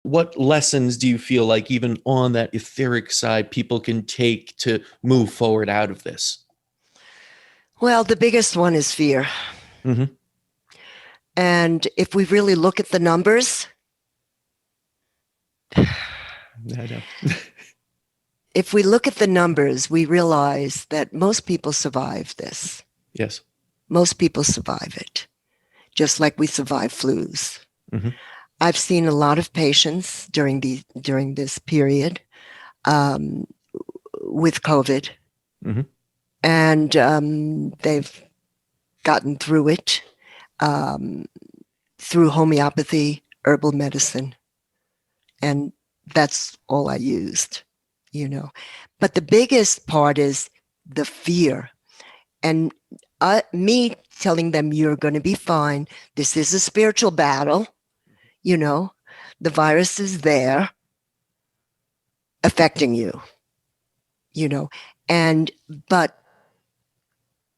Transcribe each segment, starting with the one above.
what lessons do you feel like even on that etheric side people can take to move forward out of this? Well, the biggest one is fear. Mm-hmm. And if we really look at the numbers, I know. if we look at the numbers, we realize that most people survive this. Yes. Most people survive it, just like we survive flus. Mm-hmm. I've seen a lot of patients during this period with COVID, Mm-hmm. and they've gotten through it through homeopathy, herbal medicine, and that's all I used, But the biggest part is the fear, and me telling them you're going to be fine. This is a spiritual battle, The virus is there, affecting you, but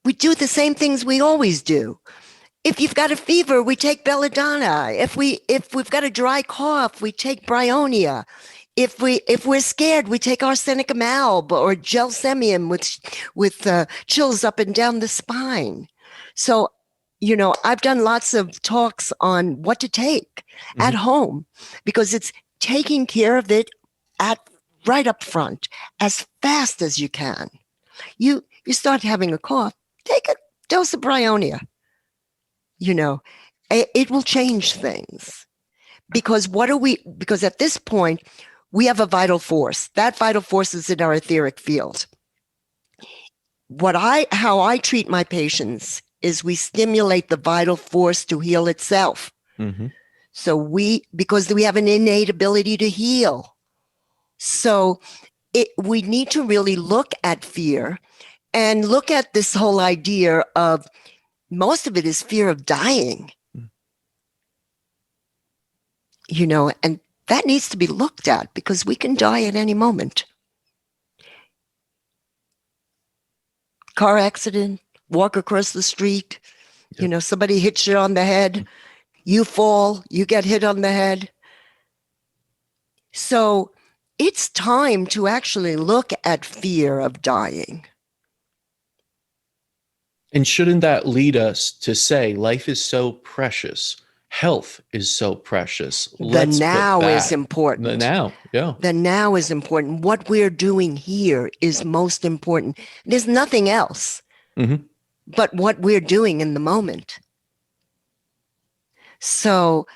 we do the same things we always do. If you've got a fever, we take belladonna. If we've got a dry cough, we take bryonia. If we're scared, we take arsenic malb or gelsemium with chills up and down the spine. So, I've done lots of talks on what to take at home, because it's taking care of it right up front as fast as you can. You start having a cough, take a dose of bryonia. It will change things, because because at this point we have a vital force. That vital force is in our etheric field. How I treat my patients is we stimulate the vital force to heal itself. Mm-hmm. So because we have an innate ability to heal. So we need to really look at fear and look at this whole idea of, most of it is fear of dying, and that needs to be looked at, because we can die at any moment. Car accident, walk across the street, Yep. Somebody hits you on the head, you fall, you get hit on the head. So it's time to actually look at fear of dying. And shouldn't that lead us to say life is so precious? Health is so precious. Let's put now is that. important. The now, yeah. The now is important. What we're doing here is most important. There's nothing else but what we're doing in the moment. So,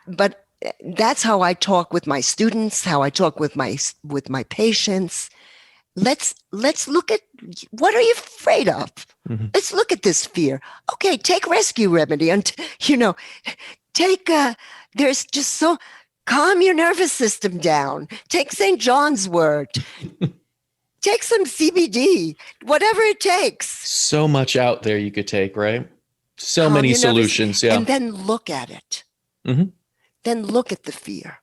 but that's how I talk with my students, how I talk with my patients. Let's look at, what are you afraid of? Let's look at this fear. Okay, take rescue remedy, and take there's just so calm your nervous system down. Take St. John's wort. Take some CBD, whatever it takes. So much out there you could take, right? So many solutions, yeah. And then look at it. Then look at the fear.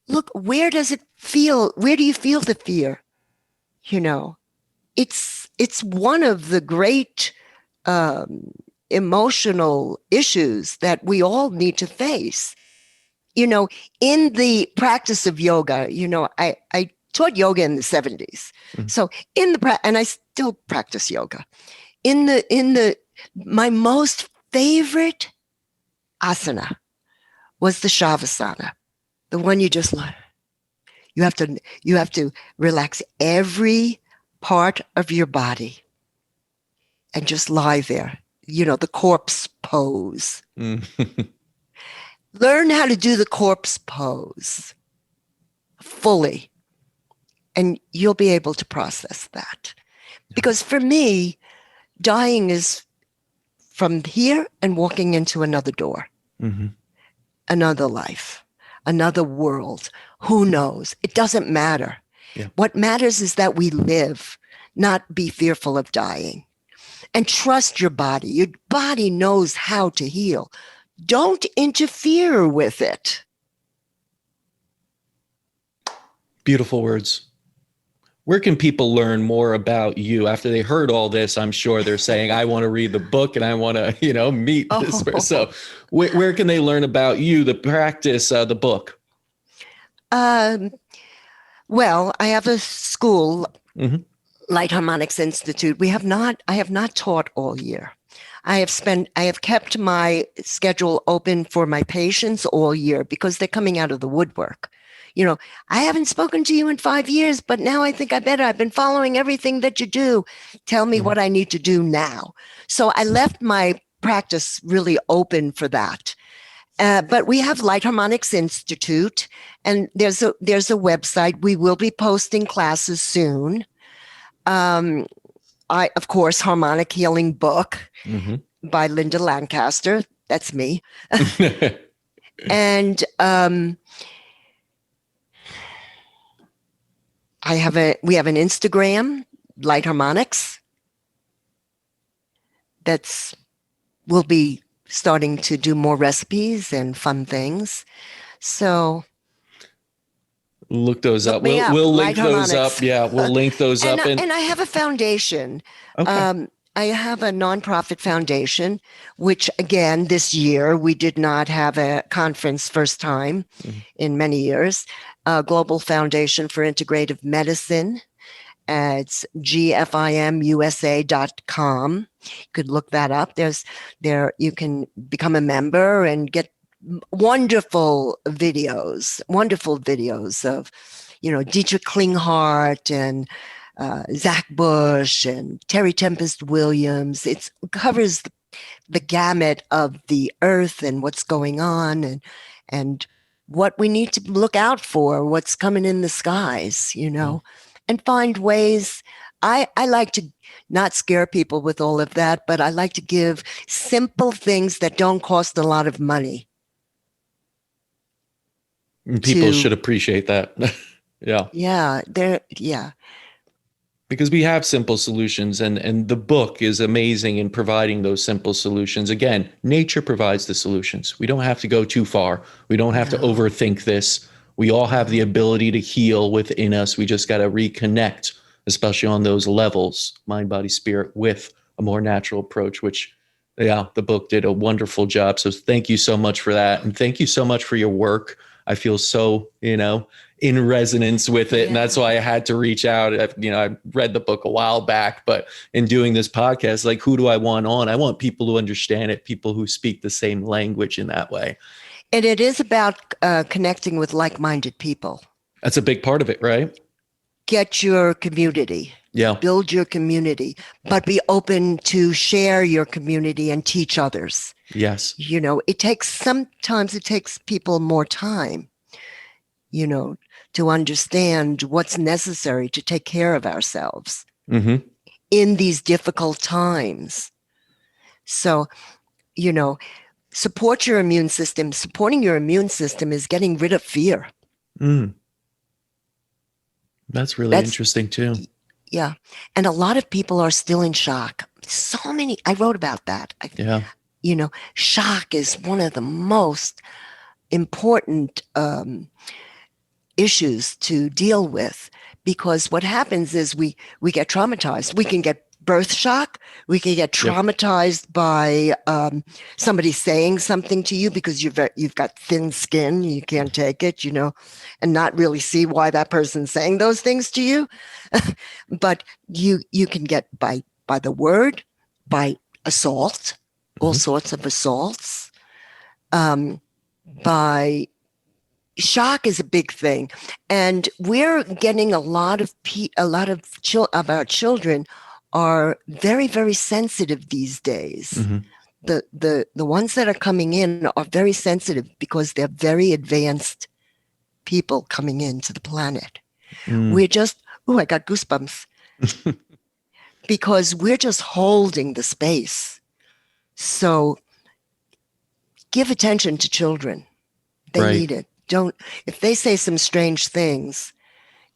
Look, where does it feel? Where do you feel the fear? It's one of the great emotional issues that we all need to face. In the practice of yoga, I taught yoga in the 70s. So and I still practice yoga. My most favorite asana was the Shavasana, the one you just learn. You have to relax every part of your body and just lie there, the corpse pose. Learn how to do the corpse pose fully, and you'll be able to process that. Because for me, dying is from here and walking into another door, another life, another world. Who knows? It doesn't matter. Yeah. What matters is that we live, not be fearful of dying. And trust your body. Your body knows how to heal. Don't interfere with it. Beautiful words. Where can people learn more about you after they heard all this? I'm sure they're saying, I want to read the book and I want to, meet this person. So where can they learn about you, the practice, the book? Um, well, I have a school, Hmm. Light Harmonics Institute. I have not taught all year. I have kept my schedule open for my patients all year because they're coming out of the woodwork. You know, I haven't spoken to you in 5 years, but now I think I better. I've been following everything that you do. Tell me what I need to do now. So I left my practice really open for that. But we have Light Harmonics Institute, and there's a website. We will be posting classes soon. Um, of course, Harmonic Healing Book Hmm. by Linda Lancaster. That's me. And we have an Instagram, Light Harmonics. That's we'll be starting to do more recipes and fun things. So Look those look up. me up, We'll link Light those up. Harmonics. Yeah, we'll link those and up. And and I have a foundation. okay. I have a nonprofit foundation, which again, this year we did not have a conference, first time Mhm. in many years. Global Foundation for Integrative Medicine. It's gfimusa.com. You could look that up. You can become a member and get wonderful videos of, Dietrich Klinghardt and Zach Bush and Terry Tempest Williams. It covers the gamut of the earth and what's going on and what we need to look out for, what's coming in the skies, and find ways. I like to not scare people with all of that, but I like to give simple things that don't cost a lot of money And people to, should appreciate that. Yeah. yeah. Because we have simple solutions, and the book is amazing in providing those simple solutions. Again, nature provides the solutions. We don't have to go too far. We don't have to No, overthink this. We all have the no. ability to heal within us. We just got to reconnect, especially on those levels, mind, body, spirit, with a more natural approach, which, yeah, the book did a wonderful job. So thank you so much for that. And thank you so much for your work. I feel so, in resonance with it. And Yeah. that's why I had to reach out. I read the book a while back, but in doing this podcast, like, who do I want on? I want people who understand it, people who speak the same language in that way. And it is about connecting with like-minded people. That's a big part of it, right? Get your community, Yeah. build your community, but be open to share your community and teach others. Yes. Sometimes it takes people more time, to understand what's necessary to take care of ourselves Mm-hmm. in these difficult times. So, you know, support your immune system. Supporting your immune system is getting rid of fear. Mm. That's really That's, interesting too. yeah. And a lot of people are still in shock. I wrote about that. Yeah. Shock is one of the most important issues to deal with, because what happens is we get traumatized. We can get birth shock. We can get Yep. traumatized by somebody saying something to you because you've got thin skin. You can't take it, and not really see why that person's saying those things to you. But you can get by the word, by assault, all Mhm. sorts of assaults, by shock is a big thing, and we're getting a lot of our children are very, very sensitive these days. Mhm. The ones that are coming in are very sensitive because they're very advanced people coming into the planet. Mm. We're just, I got goosebumps, because we're just holding the space. So give attention to children. They Right. need it. If they say some strange things,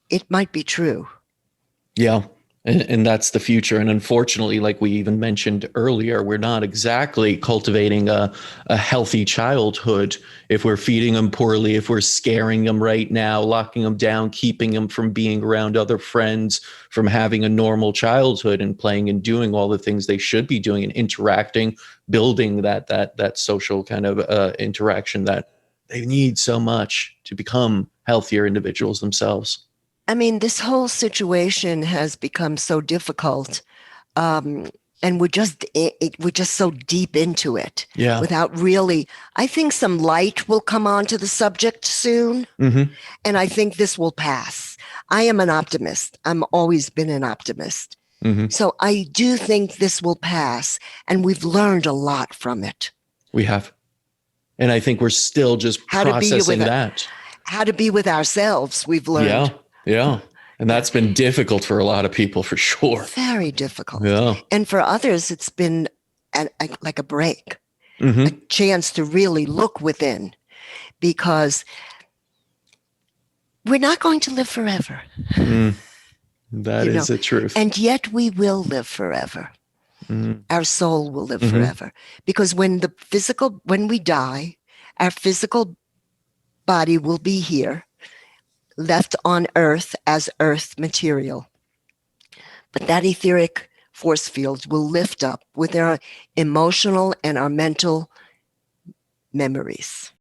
it might be true. Yeah. And that's the future. And unfortunately, like we even mentioned earlier, we're not exactly cultivating a healthy childhood if we're feeding them poorly, if we're scaring them right now, locking them down, keeping them from being around other friends, from having a normal childhood and playing and doing all the things they should be doing and interacting, building that social kind of interaction that they need so much to become healthier individuals themselves. I mean, this whole situation has become so difficult, and we're just so deep into it Yeah. without really. I think some light will come onto the subject soon, Mm-hmm. and I think this will pass. I am an optimist. I'm always been an optimist. Mm-hmm. So I do think this will pass, and we've learned a lot from it. We have. And I think we're still just How to be with processing that. how to be with ourselves. We've learned. Yeah. And that's been difficult for a lot of people, for sure. Very difficult. Yeah. And for others, it's been like a break, Mm-hmm. a chance to really look within, because we're not going to live forever. That is the truth. And yet we will live forever. Our soul will live forever, because when we die, our physical body will be here, left on earth as earth material. But that etheric force field will lift up with our emotional and our mental memories.